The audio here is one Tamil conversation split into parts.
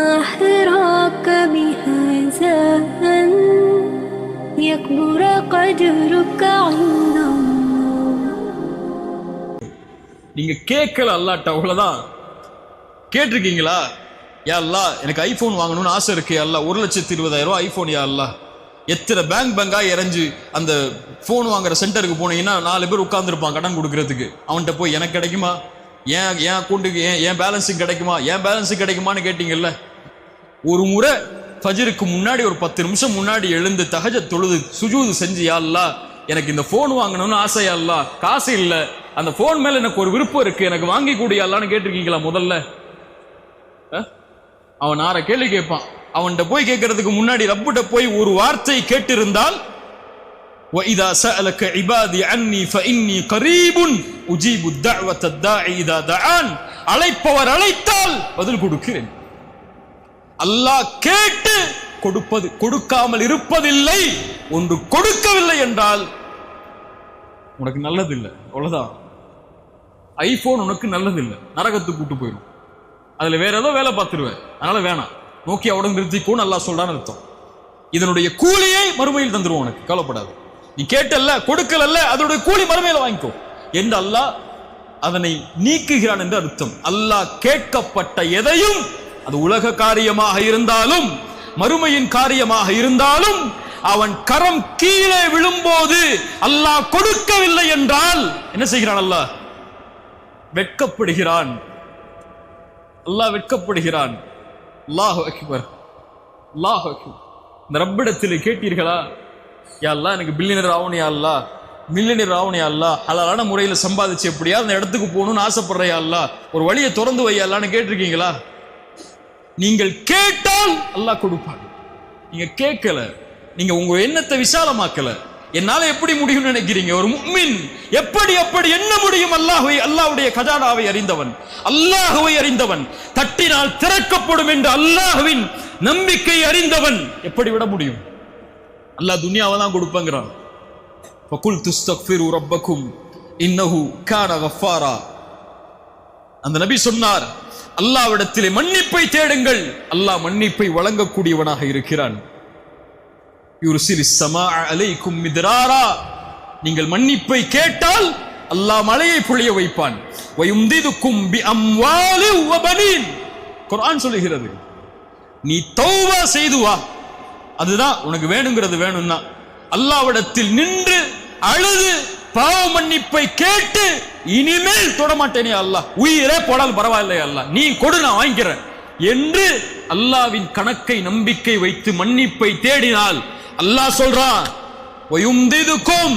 وما حراك بهذا أن يكبر قدرك عند الله. நீங்க கேட்கல அல்லாஹ்ட்ட, அவ்வளவுதான். கேட்டிருக்கீங்களா? யா அல்லாஹ், எனக்கு ஐபோன் வாங்கணும்னு ஆசை இருக்கு யா அல்லாஹ், 1,20,000 ஐபோன் யா அல்லாஹ். எத்தனை பேங்கா இறஞ்சு அந்த போன் வாங்குற சென்டருக்கு போனீங்கன்னா 4 பேர் உட்கார்ந்துருப்பான் கடன் கொடுக்கறதுக்கு. அவன்கிட்ட போய் எனக்கு கிடைக்குமா, ஏன் அக்கௌண்ட்டுக்கு ஏன் பேலன்ஸுக்கு கிடைக்குமா, ஏன் பேலன்ஸுக்கு கிடைக்குமான்னு கேட்டீங்கல்ல. ஒரு முறை ஃபஜ்ருக்கு முன்னாடி ஒரு 10 நிமிஷம் முன்னாடி எழுந்து தஹஜ்ஜத் தொழுது சுஜூது செஞ்சு, யா அல்லாஹ் எனக்கு இந்த போன் வாங்கணும்னு ஆசை யா அல்லாஹ், காசு இல்ல, அந்த போன் மேல எனக்கு ஒரு விருப்பம் இருக்கு, எனக்கு வாங்கி கூடிய அல்லான்னு கேட்டிருக்கீங்களா? முதல்ல அவன் 6 கேள்வி கேட்பான். அவன்கிட்ட போய் கேட்கறதுக்கு முன்னாடி ரப்புட்ட போய் ஒரு வார்த்தை கேட்டிருந்தால், وَإِذَا سَأَلَكَ عِبَادِي عَنِّي فَإِنِّي قَرِيبٌ أُجِيبُ الدَّعْوَةَ الدَّاعِ إِذَا دَعَانِ, அழைப்பவர் அழைத்தால் பதில் கொடுக்கிறேன். அல்லாஹ் கேட்டு கொடுப்பது, கொடுக்காமல் இருப்பதில்லை. ஒன்று கொடுக்கவில்லை என்றால் உனக்கு நல்லதில்லை, அவ்வளவுதான். ஐபோன் உனக்கு நல்லதில்லை, நரகத்துக்கு கூட்டு போயிடும். அதுல வேற ஏதோ வேலை பார்த்துருவேன், அதனால வேணாம், நோக்கியாவோட நிறுத்திக்கோன்னு அல்லாஹ் சொல்றான்னு அர்த்தம். இதனுடைய கூலியை மறுமையில் தந்துருவோம், உனக்கு கவலைப்படாது. நீ கேட்டல்ல, கொடுக்கலல்ல, அதனுடைய கூலி மறுமையில வாங்கிக்கோ என்று அல்லாஹ் அதனை நீக்குகிறான் என்று அர்த்தம். அல்லாஹ் கேட்கப்பட்ட எதையும், அது உலக காரியமாக இருந்தாலும் மறுமையின் காரியமாக இருந்தாலும், அவன் கரம் கீழே விழும்போது அல்லாஹ் கொடுக்கவில்லை என்றால் என்ன செய்கிறான்? அல்லாஹ் வெட்கப்படுகிறான். அல்லாஹ் வெட்கப்படுகிறான். அல்லாஹு அக்பர், அல்லாஹு அக்பர். இந்த ரப்பிடத்தில் கேட்டீர்களா, யா அல்லாஹ் எனக்கு பில்லியனர் ஆகணும், யா அல்லாஹ் மில்லியனர் ஆகணும், யா அல்லாஹ் ஹலாலான முறையில் சம்பாதிச்சு எப்படியா அந்த இடத்துக்கு போகணும்னு ஆசைப்படுற, யா அல்லாஹ் ஒரு வழியை திறந்து வை யா அல்லாஹ்னு கேட்டிருக்கீங்களா? நீங்கள் கேட்டால் அல்லாஹ் கொடுப்பான். நீங்க கேட்கல, நீங்க உங்க எண்ணத்தை விசாலமாக்கல. என்னால எப்படி முடியும் நினைக்கிறீங்க? ஒரு முஃமின் எப்படி என்ன முடியும்? அல்லாஹ்வுடைய கஜானாவை அறிந்தவன், அல்லாஹ்வை அறிந்தவன், தட்டினால் திறக்கப்படும் என்று அல்லாஹ்வின் நம்பிக்கை அறிந்தவன் எப்படி விட முடியும்? அல்லாஹ் துனியாவை தான் கொடுப்பங்கிறான். ஃபகுல் துஸ்தக்ஃபிரு ரப்பக்கும் இன்னஹு கான கஃபாரா. அந்த நபி சொன்னார், அல்லாஹ்விடத்திலே மன்னிப்பை தேடுங்கள், அல்லாஹ் மன்னிப்பை வழங்கக்கூடியவனாக இருக்கிறான். யுர்சிலிஸ் ஸமாஅ அலைக்கும் மித்ராரா. நீங்கள் மன்னிப்பை கேட்டால் அல்லாஹ் மழையை பொழிய வைப்பான். வயும்திதுக்கும் பிஅம்வாலி வபனீன். குர்ஆன் சொல்லுகிறது, நீ தௌபா செய்து வா, அதுதான் உனக்கு வேணுங்கிறது. வேணும்னா அல்லாஹ்விடத்தில் நின்று அழுது பாவ மன்னிப்பை கேட்டு, இனிமேல் தொடமாட்டேனே அல்லாஹ், உயிரே போடால் பரவாயில்லை அல்லாஹ், நீ கொடு நான் வாங்கிக்கிறேன் என்று அல்லாஹ்வின் கணக்கை நம்பிக்கை வைத்து மன்னிப்பை தேடினால் அல்லாஹ் சொல்றான், வயும்திதுக்கும்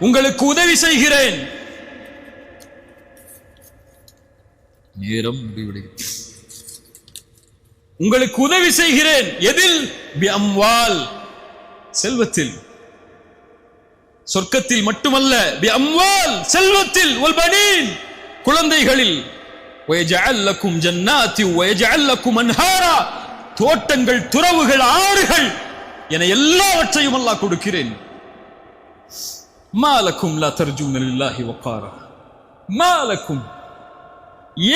உங்களுக்கு உதவி செய்கிறேன். நேரம் முடிவடைகிறது. உங்களுக்கு உதவி செய்கிறேன். எதில்? பிஅம்வால், செல்வத்தில். சொர்க்கத்தில் மட்டுமல்ல, பிஅம்வால் செல்வத்தில், வல்பனீன் குழந்தைகளில். வயஜஅல் லக்கும் ஜன்னாத்தி வயஜஅல் லக்கும் அன்ஹாரா, தோட்டங்கள், துறவுகள், ஆறுகள் என எல்லாவற்றையும் அல்லாஹ் கொடுக்கிறேன். மாலக்கும் லா தர்ஜூன லில்லாஹி வகாரா. மாலக்கும்,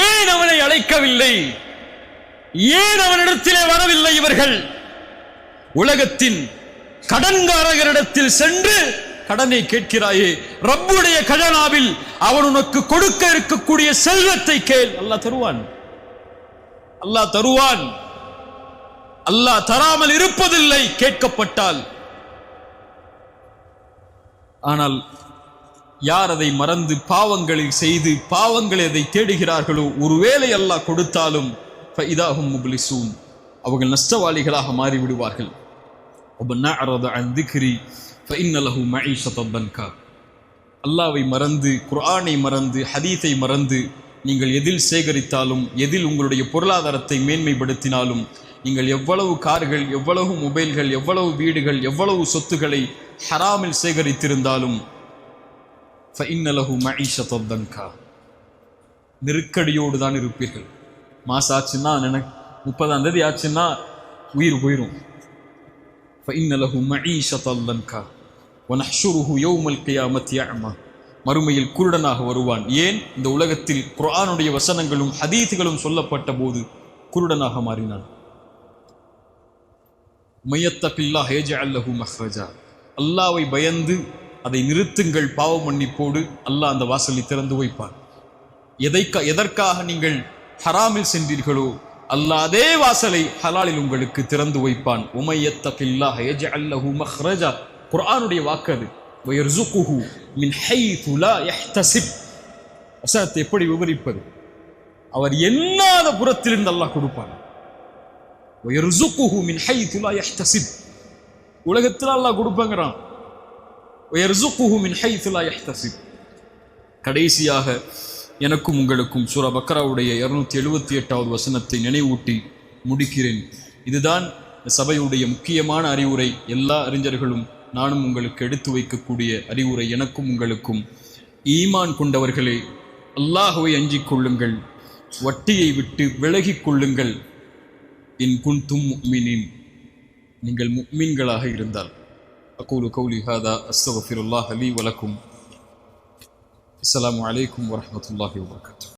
ஏன் அவனை அழைக்கவில்லை? ஏன் அவனிடத்திலே வரவில்லை இவர்கள்? உலகத்தின் கடன்காரர்களிடத்தில் சென்று கடனை கேட்கிறாயே, ரப்புடைய கஜானாவில் அவன் உனக்கு கொடுக்க இருக்கக்கூடிய செல்வத்தை கேள், அல்லாஹ் தருவான். அல்லாஹ் தருவான். அல்லாஹ் தராமல் இருப்பதில்லை கேட்கப்பட்டால். ஆனால் யார் அதை மறந்து பாவங்களை செய்து பாவங்களை அதை தேடுகிறார்களோ, ஒருவேளை அல்லாஹ் கொடுத்தாலும் ஃபஇதாஹும் முப்லிசூன், அவர்கள் நஷ்டவாளிகளாக மாறிவிடுவார்கள். வமன் அஅரத அன் திக்ரி ஃபஇன்ன லஹு மஈஷத்தன் தன்கா. அல்லாஹ்வை மறந்து, குர்ஆனை மறந்து, ஹதீஸை மறந்து நீங்கள் எதில் சேகரித்தாலும், எதில் உங்களுடைய பொருளாதாரத்தை மேன்மைப்படுத்தினாலும், நீங்கள் எவ்வளவு கார்கள், எவ்வளவு மொபைல்கள், எவ்வளவு வீடுகள், எவ்வளவு சொத்துக்களை ஹராமில் சேகரித்திருந்தாலும் ஃபஇன்ன லஹு மஈஷத்தன் தன்கா, நெருக்கடியோடு தான் இருப்பீர்கள். மாசம் ஆச்சுன்னா, 30ஆம் தேதி ஆச்சுன்னா உயிர் போயிடும். فإن له معيشة ضنكا ونحشره يوم القيامة أعمى. மறுமையில் குருடனாக வருவான். ஏன்? இந்த உலகத்தில் குர்ஆனுடைய வசனங்களும் ஹதீஸ்களும் சொல்லப்பட்ட போது குருடனாக மாறினான். மையத்தகில்லாஹ் யஜ்அல் லஹு மஹ்ரஜா. அல்லாஹ்வை பயந்து அதை நிறுத்துங்கள், பாவ மன்னிப்போடு அல்லாஹ் அந்த வாசலை திறந்து வைப்பான். எதற்காக நீங்கள் ஹராமில் சென்றீர்களோ அல்லாஹ் அதே வாசலை ஹலாலில் உங்களுக்கு திறந்து வைப்பான். உமையத்தகில்லாஹ் யஜ்அல் லஹு மஹ்ரஜா. குர்ஆனுடைய வாக்கு அது. வயர்ஸுகுஹு மின் ஹைது லா யஹ்தஸிப். வசனத்தை எப்படி விவரிப்பது? அவர் எண்ணாத புறத்திலிருந்து அல்லாஹ் கொடுப்பான். வயர்ஸுகுஹு மின் ஹைது லா யஹ்தஸிப். உலகத்தில் அல்லாஹ் கொடுப்பாங்கறான். வயர்ஸுகுஹு மின் ஹைது லா யஹ்தஸிப். கடைசியாக எனக்கும் உங்களுக்கும் சூரா பக்ராவுடைய 278வது வசனத்தை நினைவூட்டி முடிக்கிறேன். இதுதான் சபையுடைய முக்கியமான அறிவுரை. எல்லா அறிஞர்களும் நானும் உங்களுக்கு எடுத்து வைக்கக்கூடிய அறிவுரை. எனக்கும் உங்களுக்கும், ஈமான் கொண்டவர்களே, அல்லாஹ்வை அஞ்சிக் கொள்ளுங்கள், வட்டியை விட்டு விலகிக் கொள்ளுங்கள். இன் குன்தும் முஃமினீன், நீங்கள் முஃமின்களாக இருந்தால். அகூலு கௌலி ஹாதா அஸ்தக்ஃபிருல்லாஹ் லீ வலக்கும். அஸ்ஸலாமு அலைக்கும் வரஹ்மத்துல்லாஹி வபரகாத்துஹு.